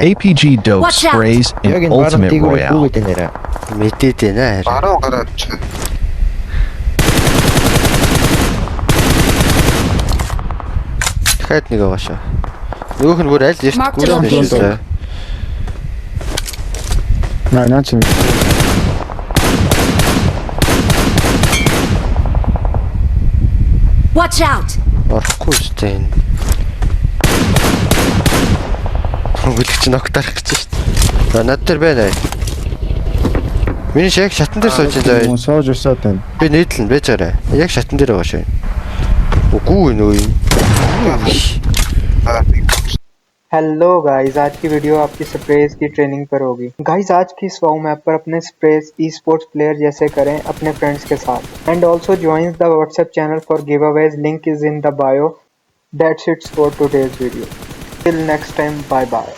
APG dope Watch out! sprays in Яг энэ Ultimate баруун Royale. дүүгээд нэрэ. Мэдээд байна харин. Баруун гараад чи. Дахиад нэг байгаа шүү. Нөгөөх нь бүр аль эрт Mark the гүрэн location. шүү. Наа чи Watch out! Орохгүй шүү дээ энэ. Бүлэгч ногтарах гэж шүү дээ. За над дээр байна. Миний шиг шатан дээр сууж байгаа. сууж усаад байна. Би нийтлэн байж арай. Яг шатан дээр байгаа шүү. Үгүй нөө юм. Hello guys, आज की वीडियो आपकी स्प्रेज की ट्रेनिंग पर होगी। गाइस आज की इस वाउ मैप पर अपने स्प्रेज ई स्पोर्ट्स प्लेयर जैसे करें अपने फ्रेंड्स के साथ and also join the WhatsApp channel for giveaways, link is in the bio. That's its for today's video. Till next time, bye bye.